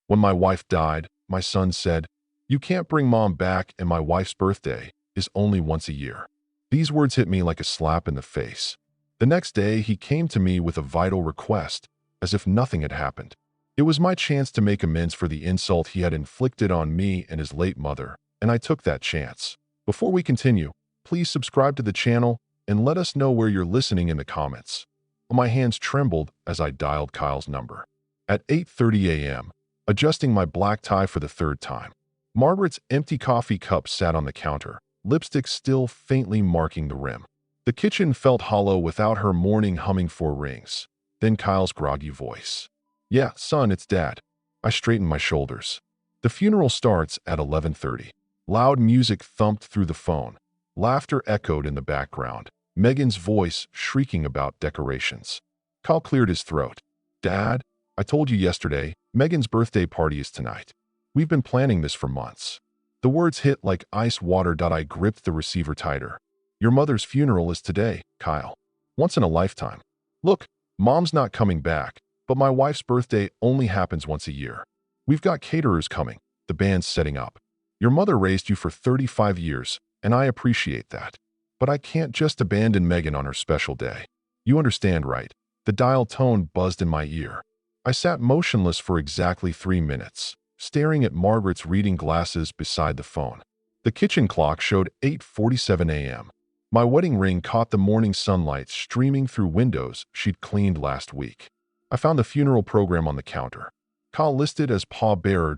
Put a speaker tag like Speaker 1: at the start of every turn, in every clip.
Speaker 1: When my wife died, my son said, "You can't bring mom back, and my wife's birthday is only once a year." These words hit me like a slap in the face. The next day, he came to me with a vital request, as if nothing had happened. It was my chance to make amends for the insult he had inflicted on me and his late mother, and I took that chance. Before we continue, please subscribe to the channel and let us know where you're listening in the comments. My hands trembled as I dialed Kyle's number. At 8:30 a.m., adjusting my black tie for the third time, Margaret's empty coffee cup sat on the counter, lipstick still faintly marking the rim. The kitchen felt hollow without her morning humming four rings. Then Kyle's groggy voice. "Yeah, son, it's Dad." I straightened my shoulders. The funeral starts at 11:30. Loud music thumped through the phone. Laughter echoed in the background. Megan's voice shrieking about decorations. Kyle cleared his throat. "Dad, I told you yesterday, Megan's birthday party is tonight. We've been planning this for months." The words hit like ice water. I gripped the receiver tighter. "Your mother's funeral is today, Kyle. Once in a lifetime. Look, mom's not coming back, but my wife's birthday only happens once a year. We've got caterers coming, the band's setting up. Your mother raised you for 35 years, and I appreciate that. But I can't just abandon Megan on her special day. You understand, right?" The dial tone buzzed in my ear. I sat motionless for exactly 3 minutes, staring at Margaret's reading glasses beside the phone. The kitchen clock showed 8:47 a.m. My wedding ring caught the morning sunlight streaming through windows she'd cleaned last week. I found the funeral program on the counter. Kyle listed as pallbearer.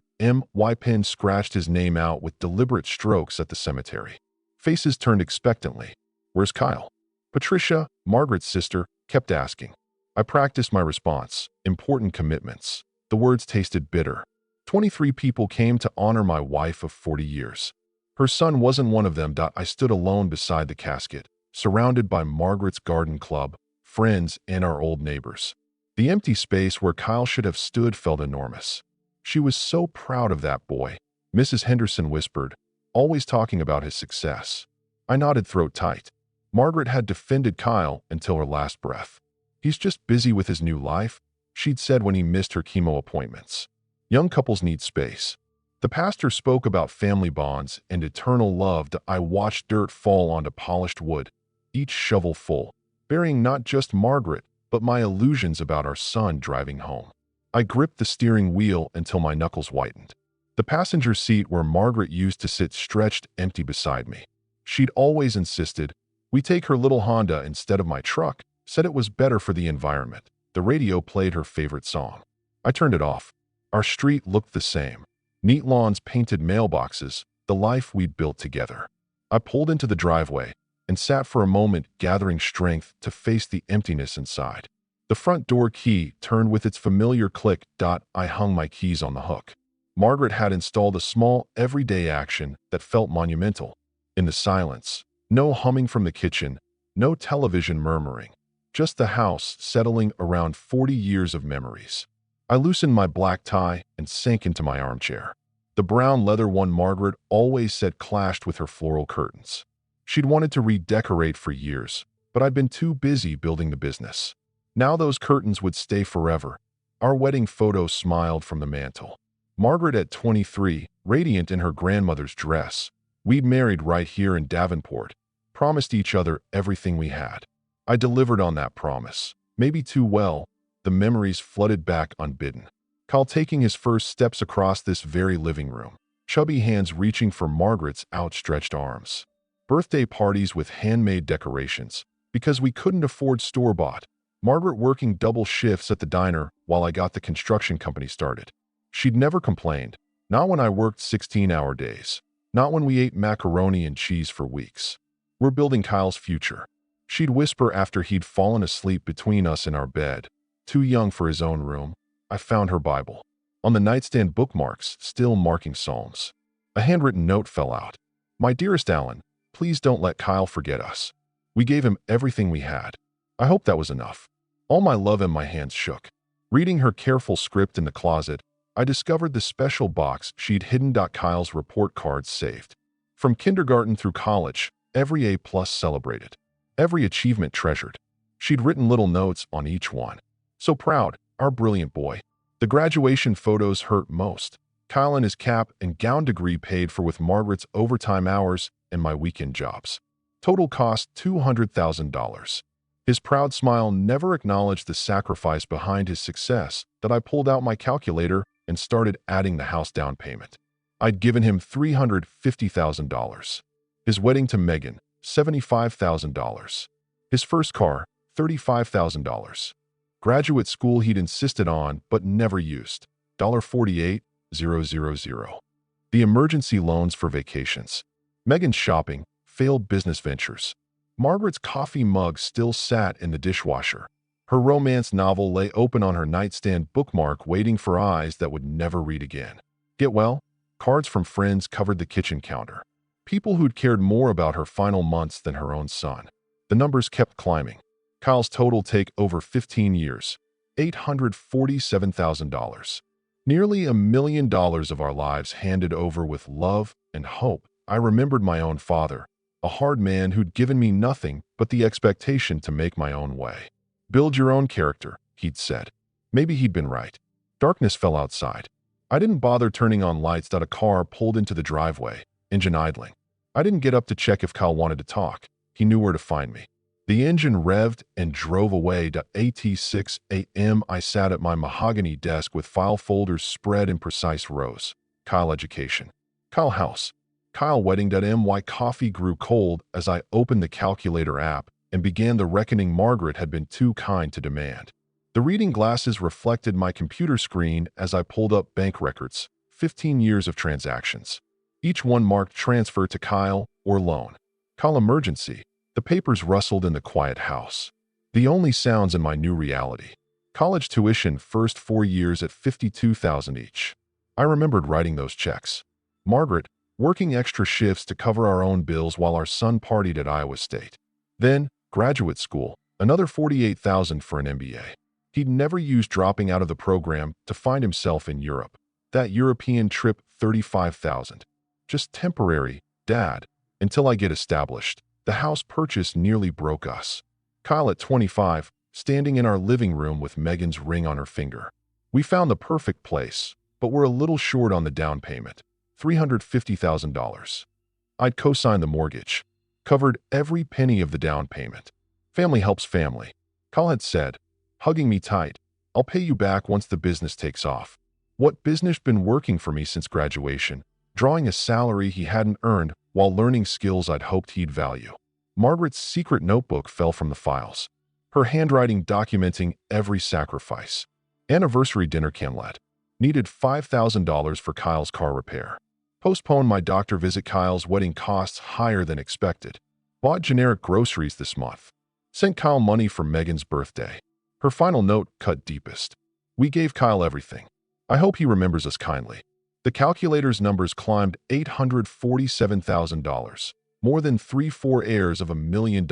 Speaker 1: My pen scratched his name out with deliberate strokes at the cemetery. Faces turned expectantly. "Where's Kyle?" Patricia, Margaret's sister, kept asking. I practiced my response. "Important commitments." The words tasted bitter. 23 people came to honor my wife of 40 years. Her son wasn't one of them. I stood alone beside the casket, surrounded by Margaret's garden club, friends, and our old neighbors. The empty space where Kyle should have stood felt enormous. "She was so proud of that boy," Mrs. Henderson whispered, always talking about his success. I nodded, throat tight. Margaret had defended Kyle until her last breath. "He's just busy with his new life," she'd said when he missed her chemo appointments. "Young couples need space." The pastor spoke about family bonds and eternal love. I watched dirt fall onto polished wood, each shovel full, burying not just Margaret, but my illusions about our son driving home. I gripped the steering wheel until my knuckles whitened. The passenger seat where Margaret used to sit stretched empty beside me. She'd always insisted we take her little Honda instead of my truck, said it was better for the environment. The radio played her favorite song. I turned it off. Our street looked the same. Neat lawns, painted mailboxes, the life we'd built together. I pulled into the driveway and sat for a moment, gathering strength to face the emptiness inside. The front door key turned with its familiar click. I hung my keys on the hook. Margaret had installed a small, everyday action that felt monumental. In the silence, no humming from the kitchen, no television murmuring, just the house settling around 40 years of memories. I loosened my black tie and sank into my armchair. The brown leather one Margaret always said clashed with her floral curtains. She'd wanted to redecorate for years, but I'd been too busy building the business. Now those curtains would stay forever. Our wedding photo smiled from the mantel. Margaret at 23, radiant in her grandmother's dress. We'd married right here in Davenport, promised each other everything we had. I delivered on that promise, maybe too well. The memories flooded back unbidden. Kyle taking his first steps across this very living room, chubby hands reaching for Margaret's outstretched arms. Birthday parties with handmade decorations, because we couldn't afford store-bought. Margaret working double shifts at the diner while I got the construction company started. She'd never complained, not when I worked 16-hour days, not when we ate macaroni and cheese for weeks. "We're building Kyle's future," she'd whisper after he'd fallen asleep between us in our bed. Too young for his own room, I found her Bible. On the nightstand, bookmarks still marking Psalms. A handwritten note fell out. "My dearest Alan, please don't let Kyle forget us. We gave him everything we had." I hope that was enough. All my love, and my hands shook. Reading her careful script in the closet, I discovered the special box she'd hidden. Kyle's report cards saved. From kindergarten through college, every A+ celebrated, every achievement treasured. She'd written little notes on each one. "So proud, our brilliant boy. The graduation photos hurt most. Kyle and his cap and gown degree paid for with Margaret's overtime hours and my weekend jobs. Total cost $200,000. His proud smile never acknowledged the sacrifice behind his success that I pulled out my calculator and started adding the house down payment. I'd given him $350,000. His wedding to Megan, $75,000. His first car, $35,000. Graduate school he'd insisted on but never used, $48,000. The emergency loans for vacations. Megan's shopping, failed business ventures. Margaret's coffee mug still sat in the dishwasher. Her romance novel lay open on her nightstand bookmark waiting for eyes that would never read again. Get well? Cards from friends covered the kitchen counter. People who'd cared more about her final months than her own son. The numbers kept climbing. Kyle's total take over 15 years, $847,000. Nearly $1 million of our lives handed over with love and hope. I remembered my own father, a hard man who'd given me nothing but the expectation to make my own way. Build your own character, he'd said. Maybe he'd been right. Darkness fell outside. I didn't bother turning on lights. A car pulled into the driveway, engine idling. I didn't get up to check if Kyle wanted to talk. He knew where to find me. The engine revved and drove away. At 6 a.m. I sat at my mahogany desk with file folders spread in precise rows. Kyle education. Kyle house. Kyle wedding. My coffee grew cold as I opened the calculator app and began the reckoning Margaret had been too kind to demand. The reading glasses reflected my computer screen as I pulled up bank records, 15 years of transactions. Each one marked transfer to Kyle or loan. Kyle emergency. The papers rustled in the quiet house. The only sounds in my new reality. College tuition first 4 years at $52,000 each. I remembered writing those checks. Margaret, working extra shifts to cover our own bills while our son partied at Iowa State. Then, graduate school, another $48,000 for an MBA. He'd never used dropping out of the program to find himself in Europe. That European trip, $35,000. Just temporary, Dad, until I get established. The house purchase nearly broke us. Kyle at 25, standing in our living room with Megan's ring on her finger. We found the perfect place, but we're a little short on the down payment, $350,000. I'd co-signed the mortgage, covered every penny of the down payment. Family helps family. Kyle had said, hugging me tight, I'll pay you back once the business takes off. What business been working for me since graduation, drawing a salary he hadn't earned while learning skills I'd hoped he'd value. Margaret's secret notebook fell from the files, her handwriting documenting every sacrifice. Anniversary dinner canlet. Needed $5,000 for Kyle's car repair. Postponed my doctor visit. Kyle's wedding costs higher than expected. Bought generic groceries this month. Sent Kyle money for Megan's birthday. Her final note cut deepest. We gave Kyle everything. I hope he remembers us kindly. The calculator's numbers climbed $847,000. More than 3/4 heirs of $1 million.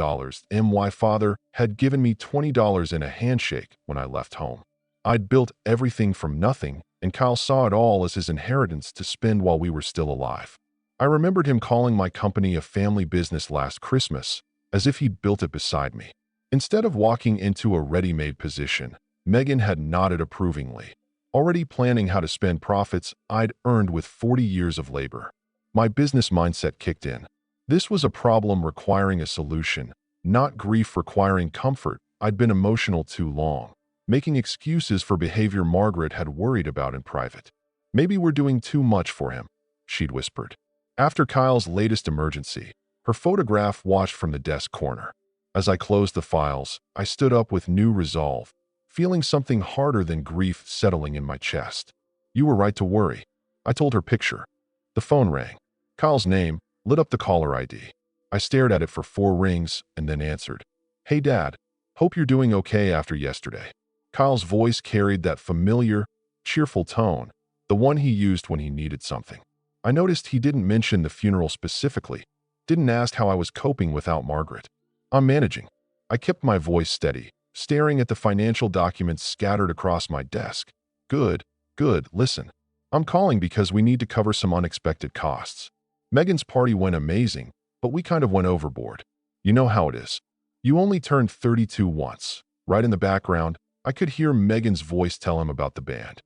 Speaker 1: My father had given me $20 in a handshake when I left home. I'd built everything from nothing, and Kyle saw it all as his inheritance to spend while we were still alive. I remembered him calling my company a family business last Christmas, as if he'd built it beside me. Instead of walking into a ready-made position, Megan had nodded approvingly, already planning how to spend profits I'd earned with 40 years of labor. My business mindset kicked in. This was a problem requiring a solution, not grief requiring comfort. I'd been emotional too long, making excuses for behavior Margaret had worried about in private. Maybe we're doing too much for him, she'd whispered. After Kyle's latest emergency, her photograph watched from the desk corner. As I closed the files, I stood up with new resolve, feeling something harder than grief settling in my chest. You were right to worry, I told her picture. The phone rang. Kyle's name lit up the caller ID. I stared at it for 4 rings and then answered. Hey Dad, hope you're doing okay after yesterday. Kyle's voice carried that familiar, cheerful tone, the one he used when he needed something. I noticed he didn't mention the funeral specifically, didn't ask how I was coping without Margaret. I'm managing. I kept my voice steady, staring at the financial documents scattered across my desk. Good, listen. I'm calling because we need to cover some unexpected costs. Megan's party went amazing, but we kind of went overboard. You know how it is. You only turned 32 once. Right in the background, I could hear Megan's voice tell him about the band.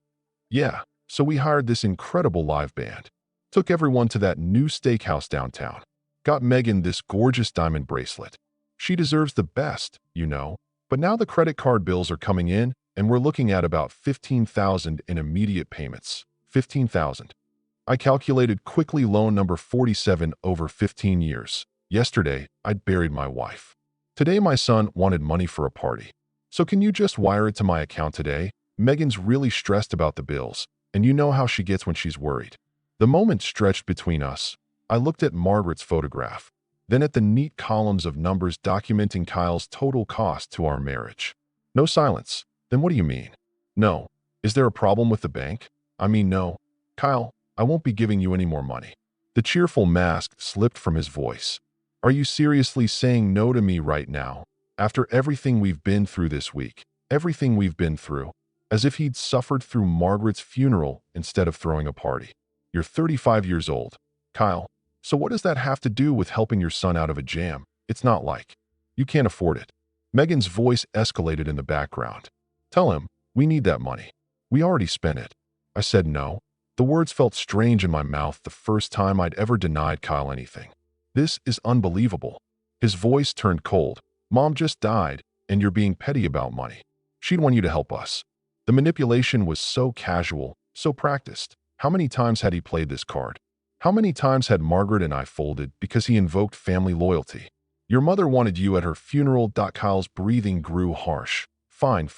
Speaker 1: Yeah, so we hired this incredible live band. Took everyone to that new steakhouse downtown. Got Megan this gorgeous diamond bracelet. She deserves the best, you know. But now the credit card bills are coming in, and we're looking at about 15,000 in immediate payments. 15,000. I calculated quickly loan number 47 over 15 years. Yesterday, I'd buried my wife. Today, my son wanted money for a party. So can you just wire it to my account today? Megan's really stressed about the bills, and you know how she gets when she's worried. The moment stretched between us. I looked at Margaret's photograph, then at the neat columns of numbers documenting Kyle's total cost to our marriage. No silence. Then what do you mean? No. Is there a problem with the bank? I mean, no. Kyle, I won't be giving you any more money. The cheerful mask slipped from his voice. Are you seriously saying no to me right now? After everything we've been through this week, everything we've been through, as if he'd suffered through Margaret's funeral instead of throwing a party. You're 35 years old. Kyle, so what does that have to do with helping your son out of a jam? It's not like you can't afford it. Megan's voice escalated in the background. Tell him, we need that money. We already spent it. I said no. The words felt strange in my mouth the first time I'd ever denied Kyle anything. This is unbelievable. His voice turned cold. Mom just died, and you're being petty about money. She'd want you to help us. The manipulation was so casual, so practiced. How many times had he played this card? How many times had Margaret and I folded because he invoked family loyalty? Your mother wanted you at her funeral. Kyle's breathing grew harsh. Fine.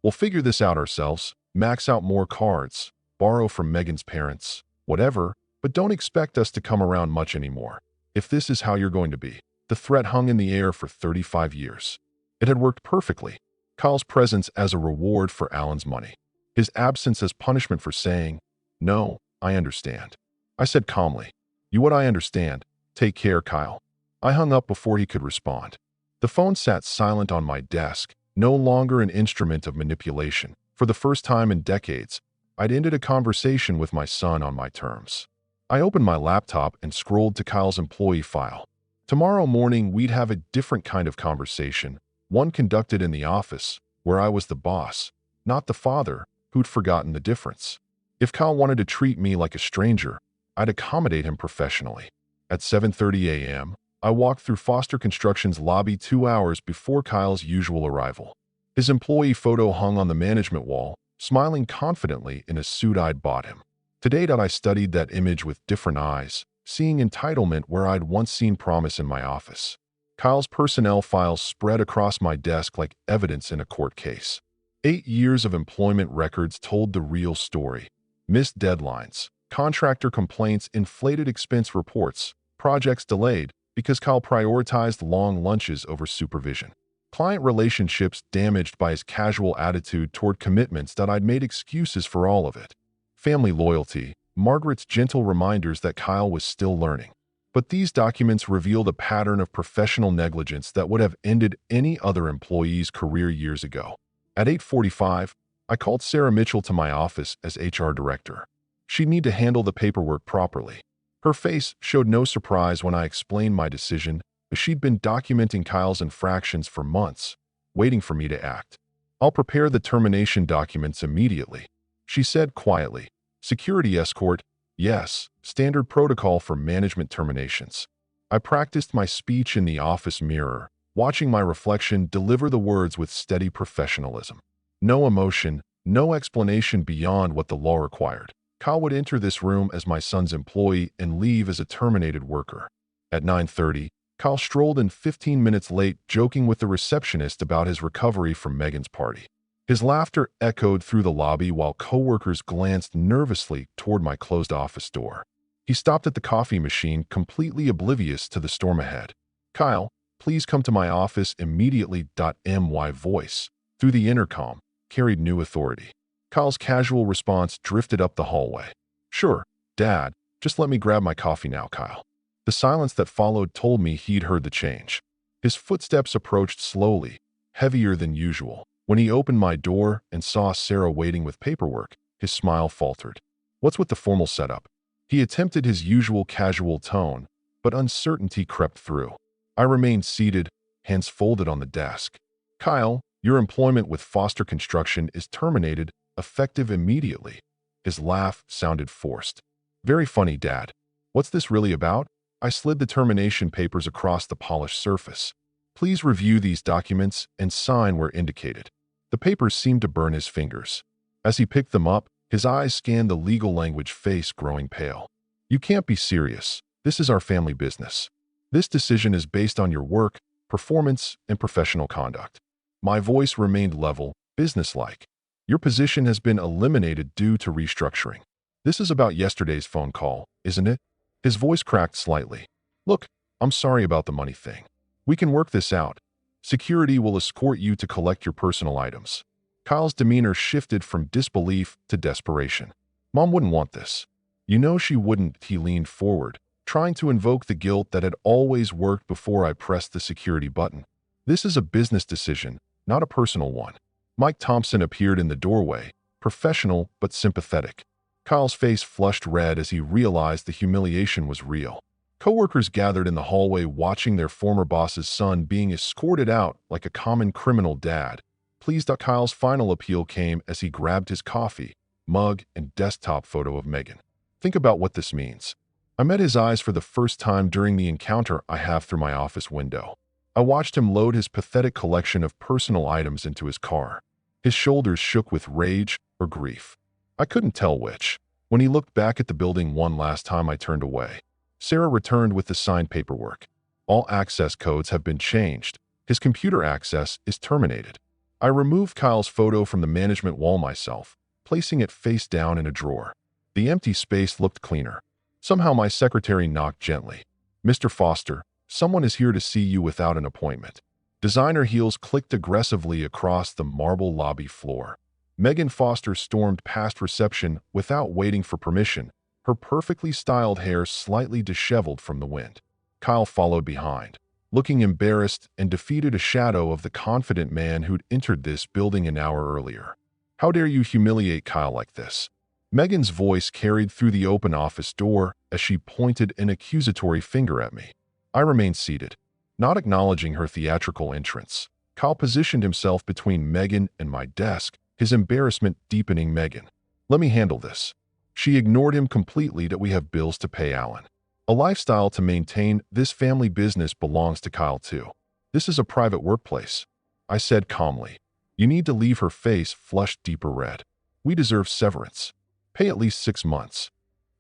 Speaker 1: We'll figure this out ourselves. Max out more cards. Borrow from Megan's parents. Whatever, but don't expect us to come around much anymore. If this is how you're going to be. The threat hung in the air for 35 years. It had worked perfectly. Kyle's presence as a reward for Alan's money. His absence as punishment for saying, no, I understand. I said calmly, you what I understand. Take care, Kyle. I hung up before he could respond. The phone sat silent on my desk, no longer an instrument of manipulation. For the first time in decades, I'd ended a conversation with my son on my terms. I opened my laptop and scrolled to Kyle's employee file. Tomorrow morning, we'd have a different kind of conversation, one conducted in the office, where I was the boss, not the father who'd forgotten the difference. If Kyle wanted to treat me like a stranger, I'd accommodate him professionally. At 7:30 a.m., I walked through Foster Construction's lobby 2 hours before Kyle's usual arrival. His employee photo hung on the management wall, smiling confidently in a suit I'd bought him. Today I studied that image with different eyes, seeing entitlement where I'd once seen promise in my office. Kyle's personnel files spread across my desk like evidence in a court case. 8 years of employment records told the real story. Missed deadlines, contractor complaints, inflated expense reports, projects delayed because Kyle prioritized long lunches over supervision. Client relationships damaged by his casual attitude toward commitments that I'd made excuses for all of it. Family loyalty, Margaret's gentle reminders that Kyle was still learning. But these documents revealed a pattern of professional negligence that would have ended any other employee's career years ago. At 8:45, I called Sarah Mitchell to my office as HR director. She'd need to handle the paperwork properly. Her face showed no surprise when I explained my decision, but she'd been documenting Kyle's infractions for months, waiting for me to act. I'll prepare the termination documents immediately, she said quietly. Security escort, yes, standard protocol for management terminations. I practiced my speech in the office mirror, watching my reflection deliver the words with steady professionalism. No emotion, no explanation beyond what the law required. Kyle would enter this room as my son's employee and leave as a terminated worker. At 9:30, Kyle strolled in 15 minutes late, joking with the receptionist about his recovery from Megan's party. His laughter echoed through the lobby while coworkers glanced nervously toward my closed office door. He stopped at the coffee machine, completely oblivious to the storm ahead. Kyle, please come to my office immediately. My voice, through the intercom, carried new authority. Kyle's casual response drifted up the hallway. Sure, Dad, just let me grab my coffee now, Kyle. The silence that followed told me he'd heard the change. His footsteps approached slowly, heavier than usual. When he opened my door and saw Sarah waiting with paperwork, his smile faltered. What's with the formal setup? He attempted his usual casual tone, but uncertainty crept through. I remained seated, hands folded on the desk. Kyle, your employment with Foster Construction is terminated, effective immediately. His laugh sounded forced. Very funny, Dad. What's this really about? I slid the termination papers across the polished surface. Please review these documents and sign where indicated. The papers seemed to burn his fingers. As he picked them up, his eyes scanned the legal language, face growing pale. You can't be serious. This is our family business. This decision is based on your work, performance, and professional conduct. My voice remained level, businesslike. Your position has been eliminated due to restructuring. This is about yesterday's phone call, isn't it? His voice cracked slightly. Look, I'm sorry about the money thing. We can work this out. Security will escort you to collect your personal items. Kyle's demeanor shifted from disbelief to desperation. Mom wouldn't want this. You know she wouldn't. He leaned forward, trying to invoke the guilt that had always worked before I pressed the security button. This is a business decision, not a personal one. Mike Thompson appeared in the doorway, professional but sympathetic. Kyle's face flushed red as he realized the humiliation was real. Coworkers gathered in the hallway watching their former boss's son being escorted out like a common criminal. Dad, please. Kyle's final appeal came as he grabbed his coffee, mug, and desktop photo of Megan. Think about what this means. I met his eyes for the first time during the encounter I have through my office window. I watched him load his pathetic collection of personal items into his car. His shoulders shook with rage or grief. I couldn't tell which. When he looked back at the building one last time, I turned away. Sarah returned with the signed paperwork. All access codes have been changed. His computer access is terminated. I removed Kyle's photo from the management wall myself, placing it face down in a drawer. The empty space looked cleaner. Somehow my secretary knocked gently. Mr. Foster, someone is here to see you without an appointment. Designer heels clicked aggressively across the marble lobby floor. Megan Foster stormed past reception without waiting for permission, her perfectly styled hair slightly disheveled from the wind. Kyle followed behind, looking embarrassed and defeated, a shadow of the confident man who'd entered this building an hour earlier. How dare you humiliate Kyle like this? Megan's voice carried through the open office door as she pointed an accusatory finger at me. I remained seated, not acknowledging her theatrical entrance. Kyle positioned himself between Megan and my desk, his embarrassment deepening. Megan, let me handle this. She ignored him completely. That we have bills to pay, Alan. A lifestyle to maintain. This family business belongs to Kyle too. This is a private workplace, I said calmly. You need to leave. Her face flushed deeper red. We deserve severance. Pay at least 6 months.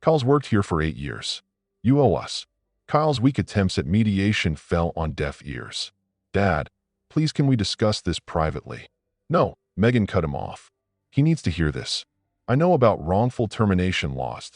Speaker 1: Kyle's worked here for 8 years. You owe us. Kyle's weak attempts at mediation fell on deaf ears. Dad, please, can we discuss this privately? No, Megan cut him off. He needs to hear this. I know about wrongful termination laws.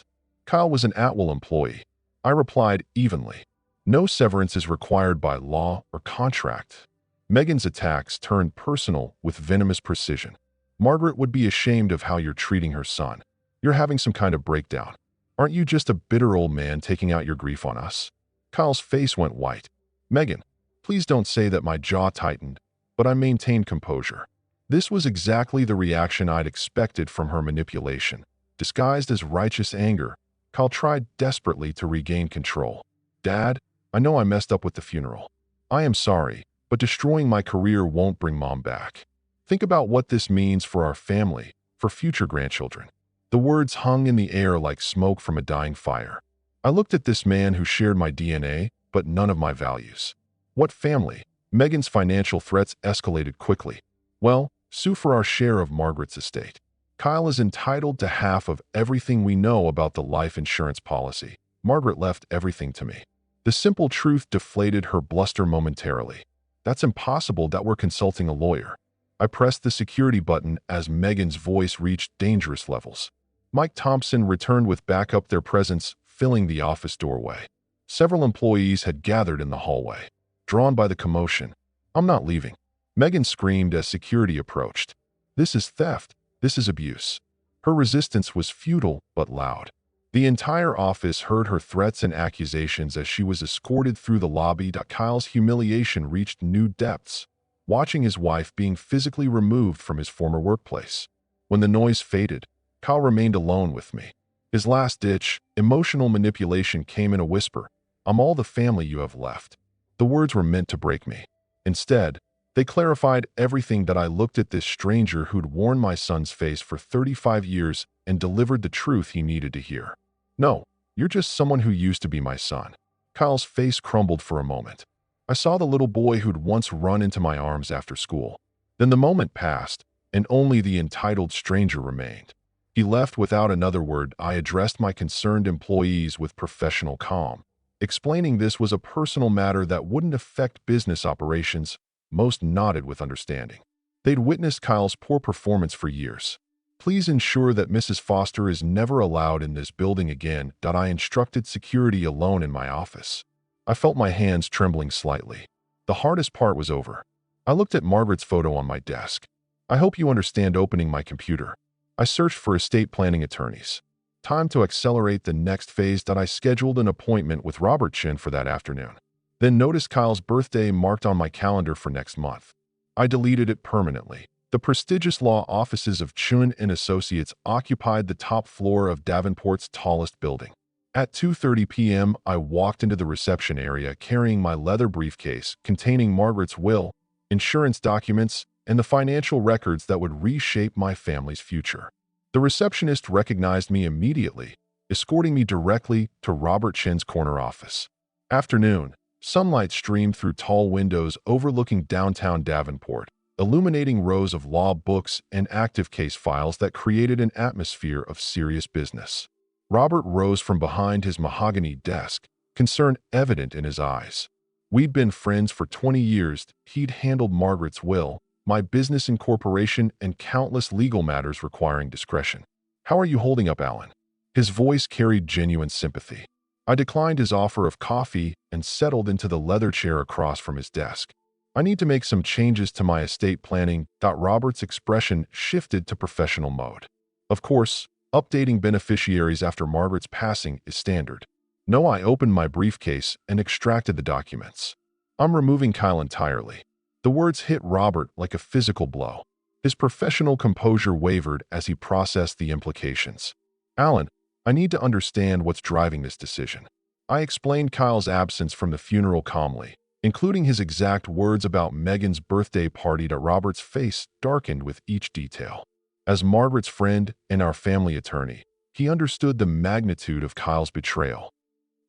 Speaker 1: Kyle was an at-will employee. I replied evenly. No severance is required by law or contract. Megan's attacks turned personal with venomous precision. Margaret would be ashamed of how you're treating her son. You're having some kind of breakdown. Aren't you just a bitter old man taking out your grief on us? Kyle's face went white. Megan, please don't say that. My jaw tightened, but I maintained composure. This was exactly the reaction I'd expected from her manipulation. Disguised as righteous anger, Kyle tried desperately to regain control. Dad, I know I messed up with the funeral. I am sorry, but destroying my career won't bring Mom back. Think about what this means for our family, for future grandchildren. The words hung in the air like smoke from a dying fire. I looked at this man who shared my DNA, but none of my values. What family? Megan's financial threats escalated quickly. Well, sue for our share of Margaret's estate. Kyle is entitled to half of everything we know about the life insurance policy. Margaret left everything to me. The simple truth deflated her bluster momentarily. That's impossible. That we're consulting a lawyer. I pressed the security button as Megan's voice reached dangerous levels. Mike Thompson returned with backup, their presence filling the office doorway. Several employees had gathered in the hallway, drawn by the commotion. I'm not leaving, Megan screamed as security approached. This is theft. This is abuse. Her resistance was futile but loud. The entire office heard her threats and accusations as she was escorted through the lobby. Kyle's humiliation reached new depths, watching his wife being physically removed from his former workplace. When the noise faded, Kyle remained alone with me. His last-ditch, emotional manipulation came in a whisper. I'm all the family you have left. The words were meant to break me. Instead, they clarified everything. That I looked at this stranger who'd worn my son's face for 35 years and delivered the truth he needed to hear. "No, you're just someone who used to be my son." Kyle's face crumbled for a moment. I saw the little boy who'd once run into my arms after school. Then the moment passed, and only the entitled stranger remained. He left without another word. I addressed my concerned employees with professional calm, explaining this was a personal matter that wouldn't affect business operations. Most nodded with understanding. They'd witnessed Kyle's poor performance for years. "Please ensure that Mrs. Foster is never allowed in this building again." I instructed security alone in my office. I felt my hands trembling slightly. The hardest part was over. I looked at Margaret's photo on my desk. "I hope you understand." Opening my computer, I searched for estate planning attorneys. Time to accelerate the next phase. I scheduled an appointment with Robert Chin for that afternoon. Then noticed Kyle's birthday marked on my calendar for next month. I deleted it permanently. The prestigious law offices of Chun and Associates occupied the top floor of Davenport's tallest building. At 2:30 p.m., I walked into the reception area carrying my leather briefcase containing Margaret's will, insurance documents, and the financial records that would reshape my family's future. The receptionist recognized me immediately, escorting me directly to Robert Chin's corner office. Afternoon, sunlight streamed through tall windows overlooking downtown Davenport, illuminating rows of law books and active case files that created an atmosphere of serious business. Robert rose from behind his mahogany desk, concern evident in his eyes. We'd been friends for 20 years. He'd handled Margaret's will, my business incorporation, and countless legal matters requiring discretion. "How are you holding up, Alan?" His voice carried genuine sympathy. I declined his offer of coffee and settled into the leather chair across from his desk. "I need to make some changes to my estate planning." Robert's expression shifted to professional mode. "Of course, updating beneficiaries after Margaret's passing is standard." "No." I opened my briefcase and extracted the documents. "I'm removing Kyle entirely." The words hit Robert like a physical blow. His professional composure wavered as he processed the implications. "Alan, I need to understand what's driving this decision." I explained Kyle's absence from the funeral calmly, including his exact words about Megan's birthday party. Robert's face darkened with each detail. As Margaret's friend and our family attorney, he understood the magnitude of Kyle's betrayal.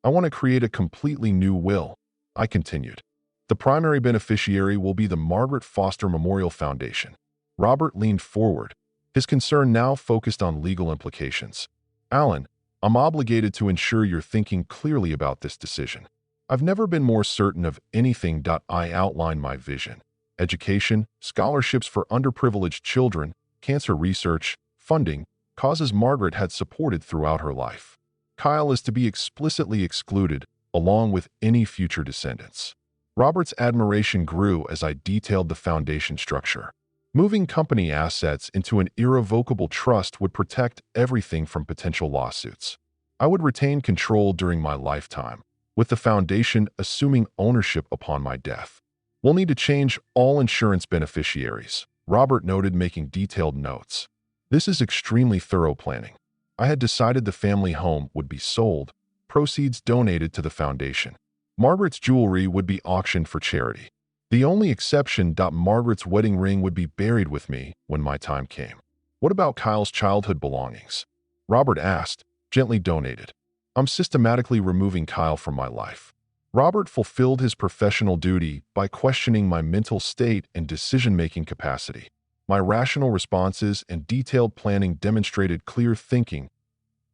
Speaker 1: "I want to create a completely new will," I continued. "The primary beneficiary will be the Margaret Foster Memorial Foundation." Robert leaned forward, his concern now focused on legal implications. "Alan, I'm obligated to ensure you're thinking clearly about this decision. I've never been more certain of anything." I outlined my vision: education, scholarships for underprivileged children, cancer research, funding, causes Margaret had supported throughout her life. Kyle is to be explicitly excluded, along with any future descendants. Robert's admiration grew as I detailed the foundation structure. Moving company assets into an irrevocable trust would protect everything from potential lawsuits. I would retain control during my lifetime, with the foundation assuming ownership upon my death. "We'll need to change all insurance beneficiaries," Robert noted, making detailed notes. "This is extremely thorough planning." I had decided the family home would be sold, proceeds donated to the foundation. Margaret's jewelry would be auctioned for charity. The only exception, Margaret's wedding ring would be buried with me when my time came. "What about Kyle's childhood belongings?" Robert asked. "Gently donated." I'm systematically removing Kyle from my life. Robert fulfilled his professional duty by questioning my mental state and decision-making capacity. My rational responses and detailed planning demonstrated clear thinking.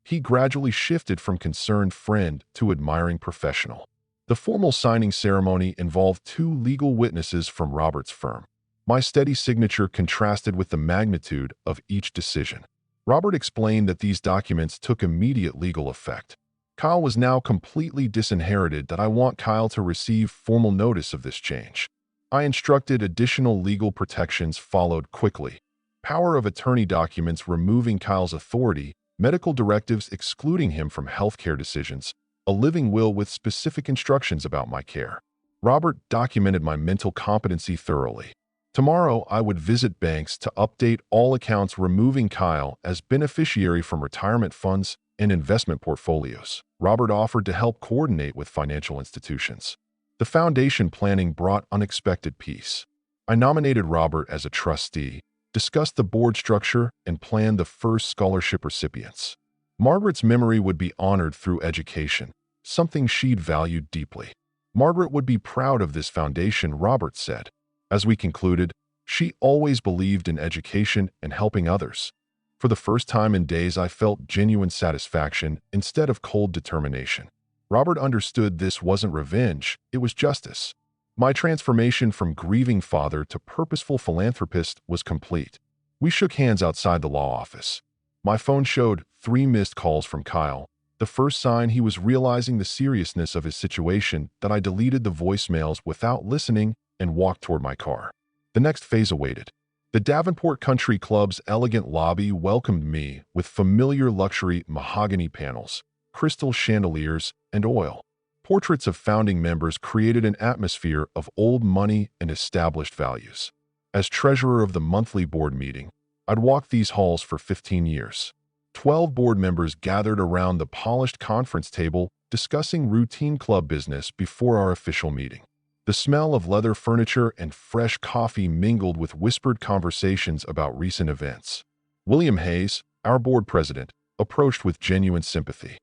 Speaker 1: He gradually shifted from concerned friend to admiring professional. The formal signing ceremony involved 2 legal witnesses from Robert's firm. My steady signature contrasted with the magnitude of each decision. Robert explained that these documents took immediate legal effect. Kyle was now completely disinherited. I want Kyle to receive formal notice of this change. I instructed additional legal protections followed quickly. Power of attorney documents removing Kyle's authority, medical directives excluding him from healthcare decisions, a living will with specific instructions about my care. Robert documented my mental competency thoroughly. Tomorrow, I would visit banks to update all accounts, removing Kyle as beneficiary from retirement funds and investment portfolios. Robert offered to help coordinate with financial institutions. The foundation planning brought unexpected peace. I nominated Robert as a trustee, discussed the board structure, and planned the first scholarship recipients. Margaret's memory would be honored through education, something she'd valued deeply. Margaret would be proud of this foundation, Robert said. As we concluded, she always believed in education and helping others. For the first time in days, I felt genuine satisfaction instead of cold determination. Robert understood this wasn't revenge, it was justice. My transformation from grieving father to purposeful philanthropist was complete. We shook hands outside the law office. My phone showed 3 missed calls from Kyle, the first sign he was realizing the seriousness of his situation. That I deleted the voicemails without listening and walked toward my car. The next phase awaited. The Davenport Country Club's elegant lobby welcomed me with familiar luxury mahogany panels, crystal chandeliers, and oil. Portraits of founding members created an atmosphere of old money and established values. As treasurer of the monthly board meeting, I'd walked these halls for 15 years. 12 board members gathered around the polished conference table discussing routine club business before our official meeting. The smell of leather furniture and fresh coffee mingled with whispered conversations about recent events. William Hayes, our board president, approached with genuine sympathy.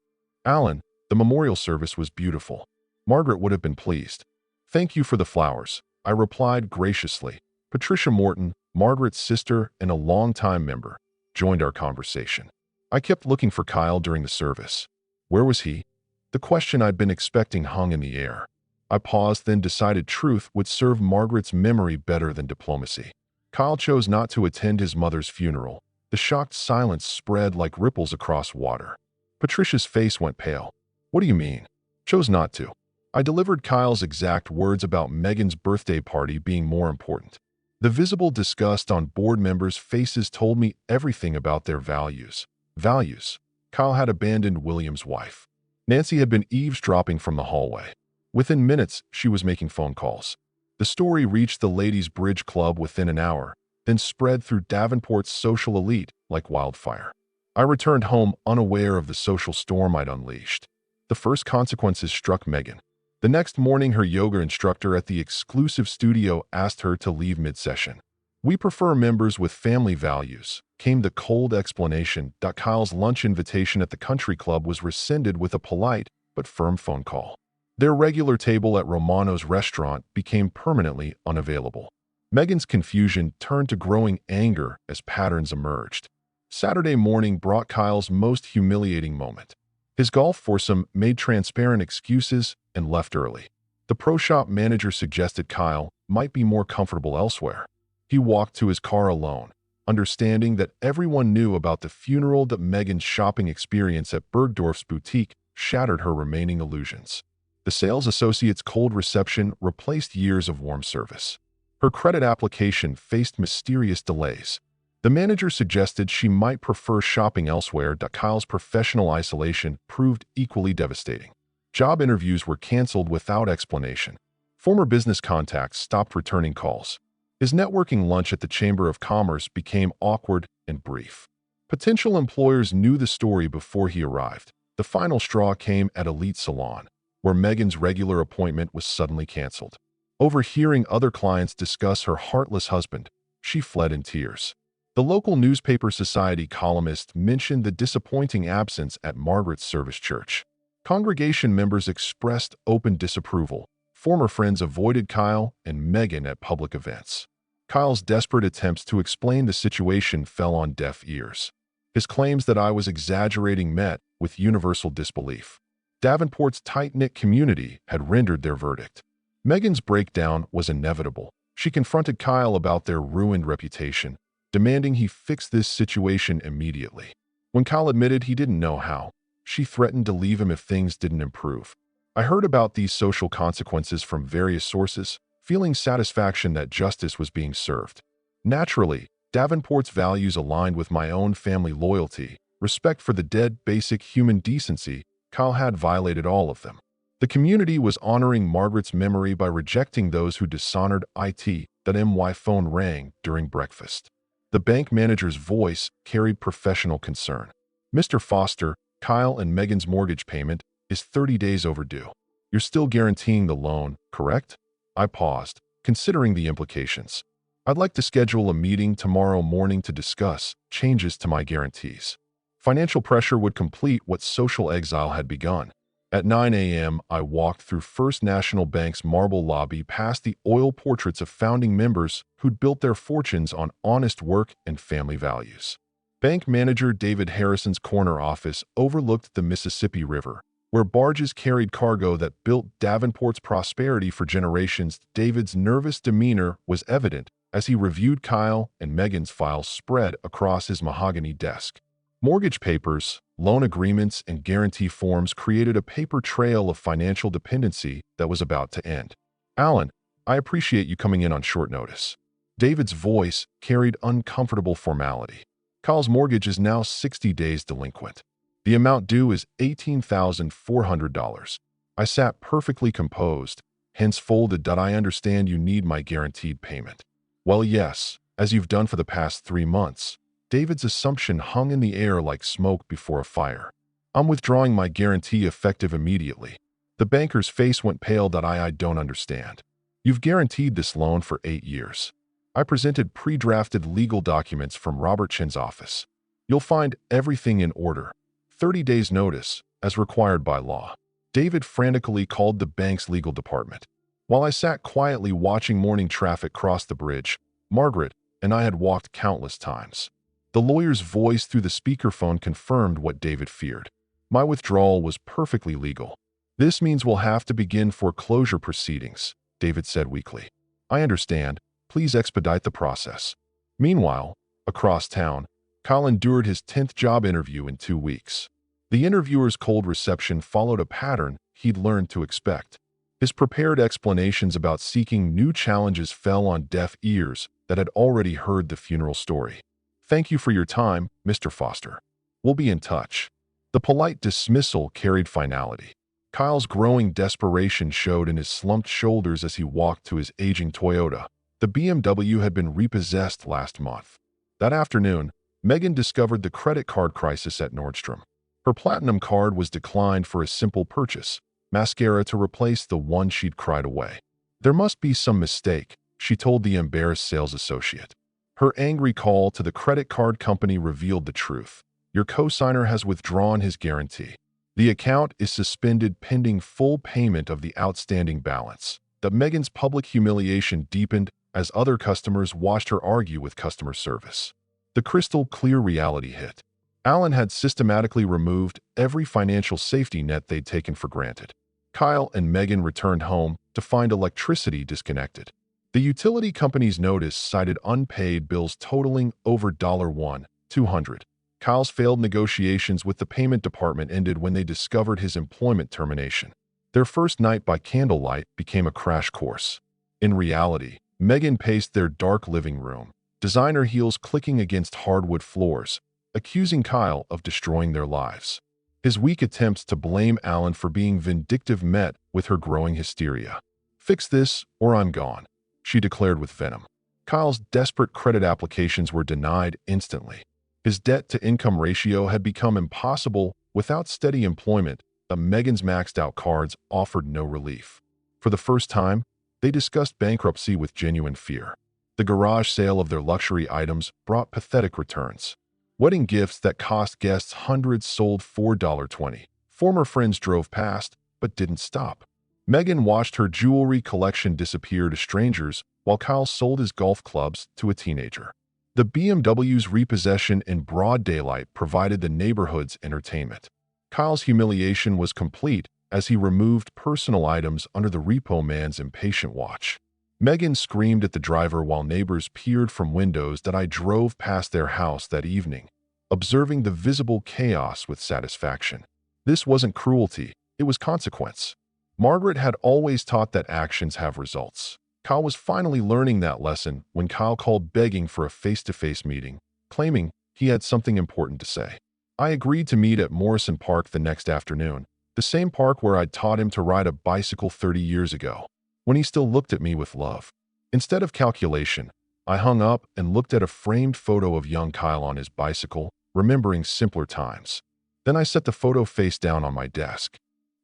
Speaker 1: "Alan, the memorial service was beautiful. Margaret would have been pleased." "Thank you for the flowers," I replied graciously. Patricia Morton, Margaret's sister and a longtime member, joined our conversation. I kept looking for Kyle during the service. Where was he? The question I'd been expecting hung in the air. I paused, then decided truth would serve Margaret's memory better than diplomacy. Kyle chose not to attend his mother's funeral. The shocked silence spread like ripples across water. Patricia's face went pale. "What do you mean?" "Chose not to." I delivered Kyle's exact words about Megan's birthday party being more important. The visible disgust on board members' faces told me everything about their values. Values. Kyle had abandoned William's wife. Nancy had been eavesdropping from the hallway. Within minutes, she was making phone calls. The story reached the Ladies' Bridge Club within an hour, then spread through Davenport's social elite like wildfire. I returned home unaware of the social storm I'd unleashed. The first consequences struck Megan. The next morning, her yoga instructor at the exclusive studio asked her to leave mid-session. "We prefer members with family values," came the cold explanation. Kyle's lunch invitation at the country club was rescinded with a polite but firm phone call. Their regular table at Romano's restaurant became permanently unavailable. Megan's confusion turned to growing anger as patterns emerged. Saturday morning brought Kyle's most humiliating moment. His golf foursome made transparent excuses and left early. The pro shop manager suggested Kyle might be more comfortable elsewhere. He walked to his car alone, understanding that everyone knew about the funeral. That Megan's shopping experience at Bergdorf's boutique shattered her remaining illusions. The sales associate's cold reception replaced years of warm service. Her credit application faced mysterious delays. The manager suggested she might prefer shopping elsewhere. Kyle's professional isolation proved equally devastating. Job interviews were canceled without explanation. Former business contacts stopped returning calls. His networking lunch at the Chamber of Commerce became awkward and brief. Potential employers knew the story before he arrived. The final straw came at Elite Salon, where Megan's regular appointment was suddenly canceled. Overhearing other clients discuss her heartless husband, she fled in tears. The local newspaper Society columnist mentioned the disappointing absence at Margaret's service church. Congregation members expressed open disapproval. Former friends avoided Kyle and Megan at public events. Kyle's desperate attempts to explain the situation fell on deaf ears. His claims that I was exaggerating met with universal disbelief. Davenport's tight-knit community had rendered their verdict. Megan's breakdown was inevitable. She confronted Kyle about their ruined reputation, demanding he fix this situation immediately. When Kyle admitted he didn't know how, she threatened to leave him if things didn't improve. I heard about these social consequences from various sources, feeling satisfaction that justice was being served. Naturally, Davenport's values aligned with my own family loyalty, respect for the dead, basic human decency. Kyle had violated all of them. The community was honoring Margaret's memory by rejecting those who dishonored it. That MY phone rang during breakfast. The bank manager's voice carried professional concern. "Mr. Foster, Kyle and Megan's mortgage payment is 30 days overdue. You're still guaranteeing the loan, correct?" I paused, considering the implications. I'd like to schedule a meeting tomorrow morning to discuss changes to my guarantees. Financial pressure would complete what social exile had begun. At 9 a.m., I walked through First National Bank's marble lobby past the oil portraits of founding members who'd built their fortunes on honest work and family values. Bank manager David Harrison's corner office overlooked the Mississippi River, where barges carried cargo that built Davenport's prosperity for generations. David's nervous demeanor was evident as he reviewed Kyle and Megan's files spread across his mahogany desk. Mortgage papers, loan agreements, and guarantee forms created a paper trail of financial dependency that was about to end. "Alan, I appreciate you coming in on short notice." David's voice carried uncomfortable formality. "Kyle's mortgage is now 60 days delinquent. The amount due is $18,400. I sat perfectly composed, hence folded. "I understand you need my guaranteed payment." "Well, yes, as you've done for the past 3 months. David's assumption hung in the air like smoke before a fire. "I'm withdrawing my guarantee effective immediately." The banker's face went pale. I don't understand. "You've guaranteed this loan for 8 years. I presented pre-drafted legal documents from Robert Chin's office. You'll find everything in order. 30 days notice, as required by law." David frantically called the bank's legal department. While I sat quietly watching morning traffic cross the bridge, Margaret and I had walked countless times. The lawyer's voice through the speakerphone confirmed what David feared. "My withdrawal was perfectly legal. This means we'll have to begin foreclosure proceedings," David said weakly. "I understand. Please expedite the process." Meanwhile, across town, Kyle endured his 10th job interview in 2 weeks. The interviewer's cold reception followed a pattern he'd learned to expect. His prepared explanations about seeking new challenges fell on deaf ears that had already heard the funeral story. "Thank you for your time, Mr. Foster. We'll be in touch." The polite dismissal carried finality. Kyle's growing desperation showed in his slumped shoulders as he walked to his aging Toyota. The BMW had been repossessed last month. That afternoon, Megan discovered the credit card crisis at Nordstrom. Her platinum card was declined for a simple purchase, mascara to replace the one she'd cried away. "There must be some mistake," she told the embarrassed sales associate. Her angry call to the credit card company revealed the truth. "Your cosigner has withdrawn his guarantee. The account is suspended pending full payment of the outstanding balance." Megan's public humiliation deepened as other customers watched her argue with customer service. The crystal-clear reality hit. Alan had systematically removed every financial safety net they'd taken for granted. Kyle and Megan returned home to find electricity disconnected. The utility company's notice cited unpaid bills totaling over $1,200. Kyle's failed negotiations with the payment department ended when they discovered his employment termination. Their first night by candlelight became a crash course. In reality, Megan paced their dark living room, designer heels clicking against hardwood floors, accusing Kyle of destroying their lives. His weak attempts to blame Alan for being vindictive met with her growing hysteria. "Fix this, or I'm gone," she declared with venom. Kyle's desperate credit applications were denied instantly. His debt-to-income ratio had become impossible without steady employment. Megan's maxed-out cards offered no relief. For the first time, they discussed bankruptcy with genuine fear. The garage sale of their luxury items brought pathetic returns. Wedding gifts that cost guests hundreds sold for $1.20. Former friends drove past, but didn't stop. Megan watched her jewelry collection disappear to strangers while Kyle sold his golf clubs to a teenager. The BMW's repossession in broad daylight provided the neighborhood's entertainment. Kyle's humiliation was complete as he removed personal items under the repo man's impatient watch. Megan screamed at the driver while neighbors peered from windows. I drove past their house that evening, observing the visible chaos with satisfaction. This wasn't cruelty, it was consequence. Margaret had always taught that actions have results. Kyle was finally learning that lesson when Kyle called begging for a face-to-face meeting, claiming he had something important to say. I agreed to meet at Morrison Park the next afternoon, the same park where I'd taught him to ride a bicycle 30 years ago, when he still looked at me with love. Instead of calculation, I hung up and looked at a framed photo of young Kyle on his bicycle, remembering simpler times. Then I set the photo face down on my desk.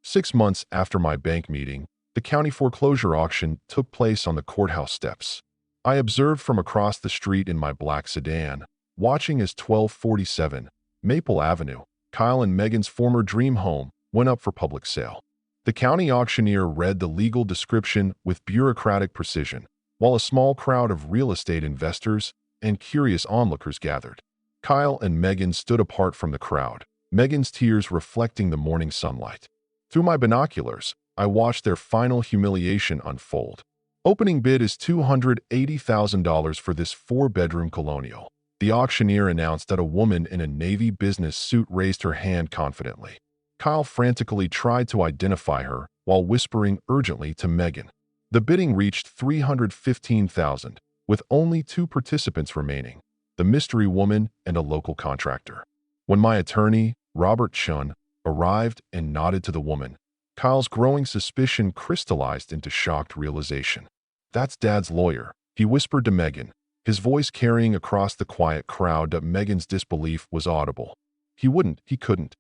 Speaker 1: 6 months after my bank meeting, the county foreclosure auction took place on the courthouse steps. I observed from across the street in my black sedan, watching as 1247 Maple Avenue, Kyle and Megan's former dream home, went up for public sale. The county auctioneer read the legal description with bureaucratic precision, while a small crowd of real estate investors and curious onlookers gathered. Kyle and Megan stood apart from the crowd, Megan's tears reflecting the morning sunlight. Through my binoculars, I watched their final humiliation unfold. Opening bid is $280,000 for this four-bedroom colonial. The auctioneer announced that a woman in a Navy business suit raised her hand confidently. Kyle frantically tried to identify her while whispering urgently to Megan. The bidding reached $315,000, with only two participants remaining, the mystery woman and a local contractor. When my attorney, Robert Chun, arrived and nodded to the woman, Kyle's growing suspicion crystallized into shocked realization. "That's Dad's lawyer," he whispered to Megan, his voice carrying across the quiet crowd that Megan's disbelief was audible. He couldn't.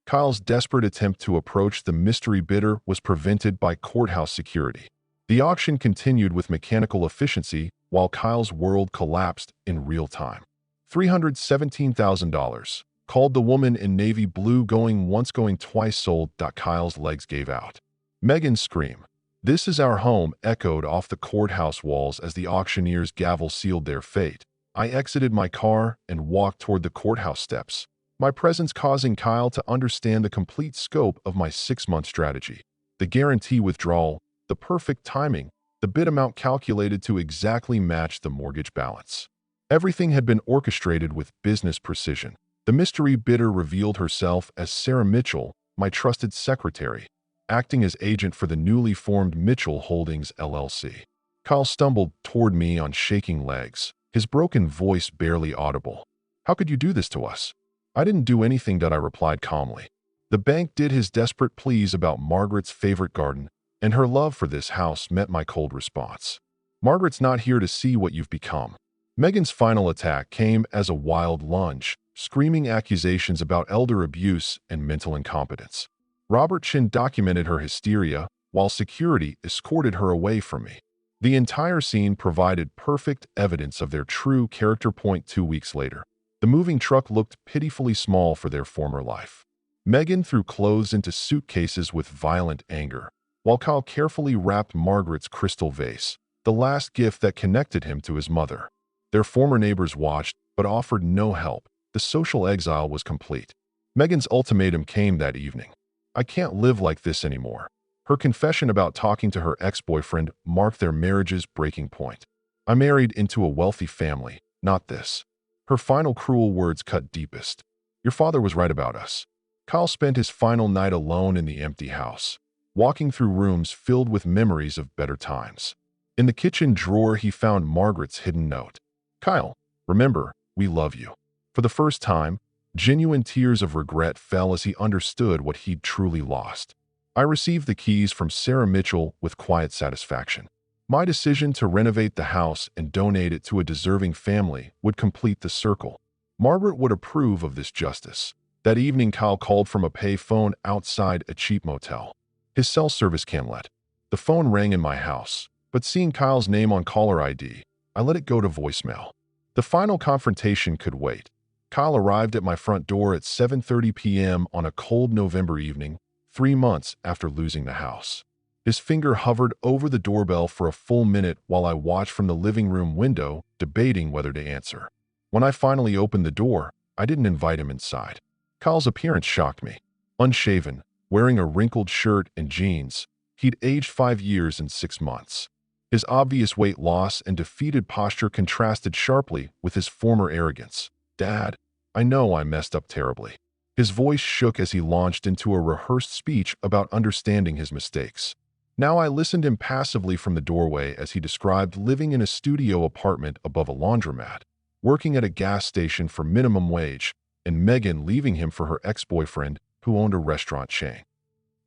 Speaker 1: Kyle's desperate attempt to approach the mystery bidder was prevented by courthouse security. The auction continued with mechanical efficiency while Kyle's world collapsed in real time. $317,000. Called the woman in navy blue, going once, going twice, sold. Kyle's legs gave out. Megan's scream, "This is our home," echoed off the courthouse walls as the auctioneer's gavel sealed their fate. I exited my car and walked toward the courthouse steps, my presence causing Kyle to understand the complete scope of my 6-month strategy. The guarantee withdrawal, the perfect timing, the bid amount calculated to exactly match the mortgage balance. Everything had been orchestrated with business precision. The mystery bidder revealed herself as Sarah Mitchell, my trusted secretary, acting as agent for the newly formed Mitchell Holdings LLC. Kyle stumbled toward me on shaking legs, his broken voice barely audible. "How could you do this to us?" "I didn't do anything," I replied calmly. The bank did. His desperate pleas about Margaret's favorite garden and her love for this house met my cold response. "Margaret's not here to see what you've become." Megan's final attack came as a wild lunge, screaming accusations about elder abuse and mental incompetence. Robert Chin documented her hysteria while security escorted her away from me. The entire scene provided perfect evidence of their true character. 2 weeks later, the moving truck looked pitifully small for their former life. Megan threw clothes into suitcases with violent anger, while Kyle carefully wrapped Margaret's crystal vase, the last gift that connected him to his mother. Their former neighbors watched, but offered no help. The social exile was complete. Megan's ultimatum came that evening. "I can't live like this anymore." Her confession about talking to her ex-boyfriend marked their marriage's breaking point. "I married into a wealthy family, not this." Her final cruel words cut deepest. "Your father was right about us." Kyle spent his final night alone in the empty house, walking through rooms filled with memories of better times. In the kitchen drawer, he found Margaret's hidden note. "Kyle, remember, we love you." For the first time, genuine tears of regret fell as he understood what he'd truly lost. I received the keys from Sarah Mitchell with quiet satisfaction. My decision to renovate the house and donate it to a deserving family would complete the circle. Margaret would approve of this justice. That evening, Kyle called from a pay phone outside a cheap motel. His cell service can't. The phone rang in my house, but seeing Kyle's name on caller ID, I let it go to voicemail. The final confrontation could wait. Kyle arrived at my front door at 7:30 p.m. on a cold November evening, 3 months after losing the house. His finger hovered over the doorbell for a full minute while I watched from the living room window, debating whether to answer. When I finally opened the door, I didn't invite him inside. Kyle's appearance shocked me. Unshaven, wearing a wrinkled shirt and jeans, he'd aged 5 years and 6 months. His obvious weight loss and defeated posture contrasted sharply with his former arrogance. "Dad, I know I messed up terribly." His voice shook as he launched into a rehearsed speech about understanding his mistakes. Now I listened impassively from the doorway as he described living in a studio apartment above a laundromat, working at a gas station for minimum wage, and Megan leaving him for her ex-boyfriend who owned a restaurant chain.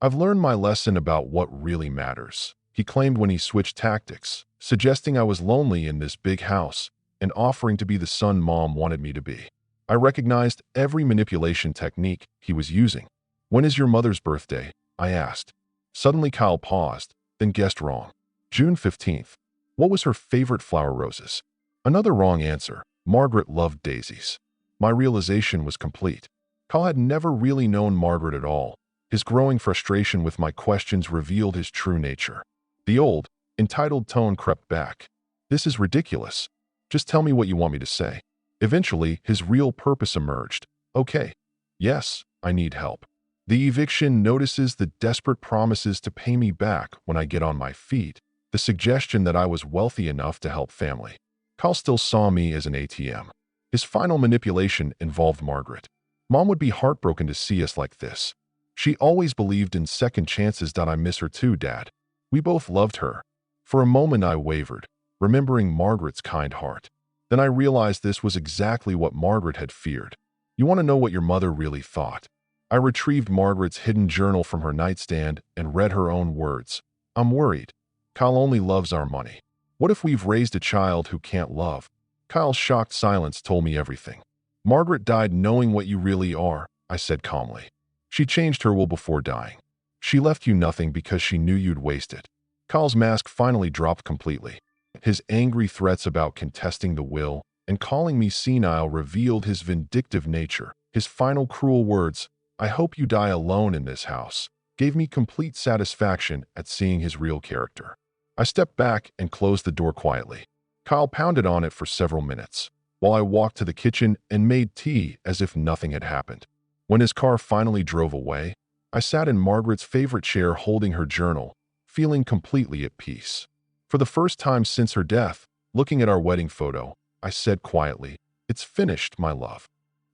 Speaker 1: "I've learned my lesson about what really matters," he claimed when he switched tactics, suggesting I was lonely in this big house and offering to be the son Mom wanted me to be. I recognized every manipulation technique he was using. "When is your mother's birthday?" I asked. Suddenly Kyle paused, then guessed wrong. "June 15th. What was her favorite flower? Roses. Another wrong answer. Margaret loved daisies. My realization was complete. Kyle had never really known Margaret at all. His growing frustration with my questions revealed his true nature. The old, entitled tone crept back. This is ridiculous. Just tell me what you want me to say. Eventually, his real purpose emerged. Okay. Yes, I need help. The eviction notices, the desperate promises to pay me back when I get on my feet, the suggestion that I was wealthy enough to help family. Kyle still saw me as an ATM. His final manipulation involved Margaret. Mom would be heartbroken to see us like this. She always believed in second chances. I miss her too, Dad. We both loved her. For a moment I wavered, remembering Margaret's kind heart. Then I realized this was exactly what Margaret had feared. You want to know what your mother really thought? I retrieved Margaret's hidden journal from her nightstand and read her own words. I'm worried. Kyle only loves our money. What if we've raised a child who can't love? Kyle's shocked silence told me everything. Margaret died knowing what you really are, I said calmly. She changed her will before dying. She left you nothing because she knew you'd waste it. Kyle's mask finally dropped completely. His angry threats about contesting the will and calling me senile revealed his vindictive nature. His final cruel words, I hope you die alone in this house, gave me complete satisfaction at seeing his real character. I stepped back and closed the door quietly. Kyle pounded on it for several minutes, while I walked to the kitchen and made tea as if nothing had happened. When his car finally drove away, I sat in Margaret's favorite chair holding her journal, feeling completely at peace. For the first time since her death, looking at our wedding photo, I said quietly, It's finished, my love.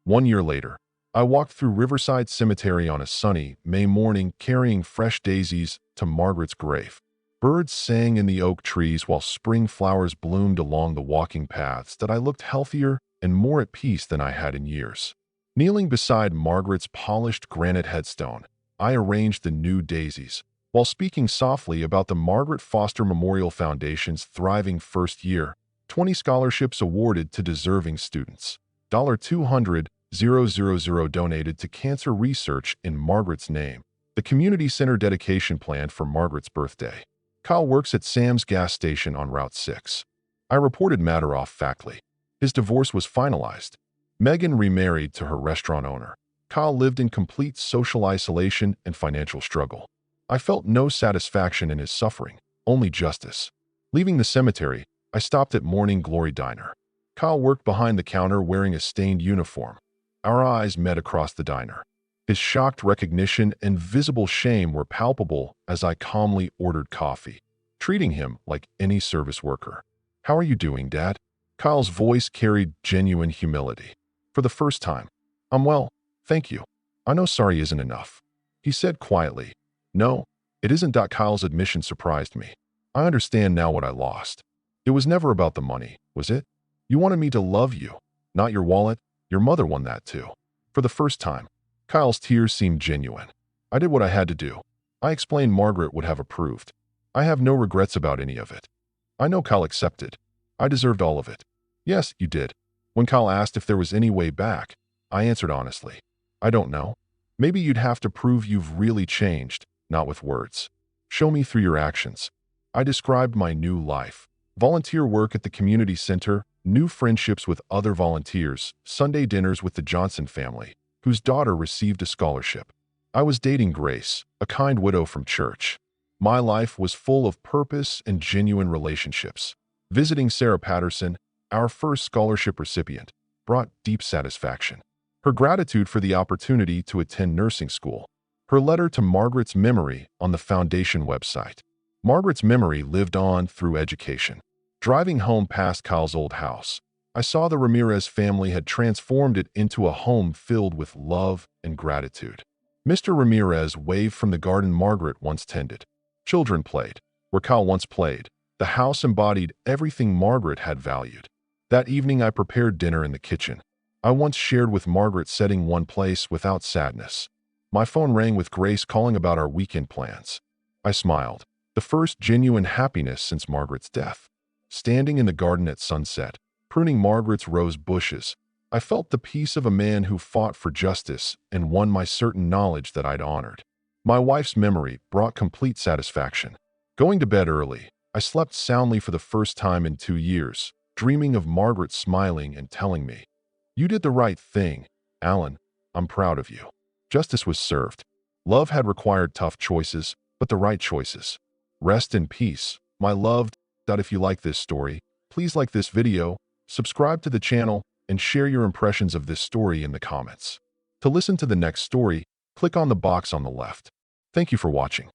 Speaker 1: 1 year later, I walked through Riverside Cemetery on a sunny May morning carrying fresh daisies to Margaret's grave. Birds sang in the oak trees while spring flowers bloomed along the walking paths. I looked healthier and more at peace than I had in years. Kneeling beside Margaret's polished granite headstone, I arranged the new daisies, while speaking softly about the Margaret Foster Memorial Foundation's thriving first year, 20 scholarships awarded to deserving students, $200,000 donated to cancer research in Margaret's name, the community center dedication planned for Margaret's birthday. Kyle works at Sam's gas station on Route 6. I reported matter off-factly. His divorce was finalized. Megan remarried to her restaurant owner. Kyle lived in complete social isolation and financial struggle. I felt no satisfaction in his suffering, only justice. Leaving the cemetery, I stopped at Morning Glory Diner. Kyle worked behind the counter wearing a stained uniform. Our eyes met across the diner. His shocked recognition and visible shame were palpable as I calmly ordered coffee, treating him like any service worker. How are you doing, Dad? Kyle's voice carried genuine humility. For the first time, I'm well, thank you. I know sorry isn't enough, he said quietly. No, it isn't. Kyle's admission surprised me. I understand now what I lost. It was never about the money, was it? You wanted me to love you, not your wallet. Your mother won that too. For the first time, Kyle's tears seemed genuine. I did what I had to do. I explained Margaret would have approved. I have no regrets about any of it. I know Kyle accepted. I deserved all of it. Yes, you did. When Kyle asked if there was any way back, I answered honestly. I don't know. Maybe you'd have to prove you've really changed, not with words. Show me through your actions. I described my new life. Volunteer work at the community center, new friendships with other volunteers, Sunday dinners with the Johnson family, whose daughter received a scholarship. I was dating Grace, a kind widow from church. My life was full of purpose and genuine relationships. Visiting Sarah Patterson, our first scholarship recipient, brought deep satisfaction. Her gratitude for the opportunity to attend nursing school. Her letter to Margaret's memory on the foundation website. Margaret's memory lived on through education. Driving home past Kyle's old house, I saw the Ramirez family had transformed it into a home filled with love and gratitude. Mr. Ramirez waved from the garden Margaret once tended. Children played where Kyle once played. The house embodied everything Margaret had valued. That evening I prepared dinner in the kitchen. I once shared with Margaret, setting one place without sadness. My phone rang with Grace calling about our weekend plans. I smiled, the first genuine happiness since Margaret's death. Standing in the garden at sunset, pruning Margaret's rose bushes, I felt the peace of a man who fought for justice and won my certain knowledge that I'd honored. My wife's memory brought complete satisfaction. Going to bed early, I slept soundly for the first time in 2 years, dreaming of Margaret smiling and telling me, "You did the right thing, Alan. I'm proud of you." Justice was served. Love had required tough choices, but the right choices. Rest in peace, my loved. If you like this story, please like this video, subscribe to the channel, and share your impressions of this story in the comments. To listen to the next story, click on the box on the left. Thank you for watching.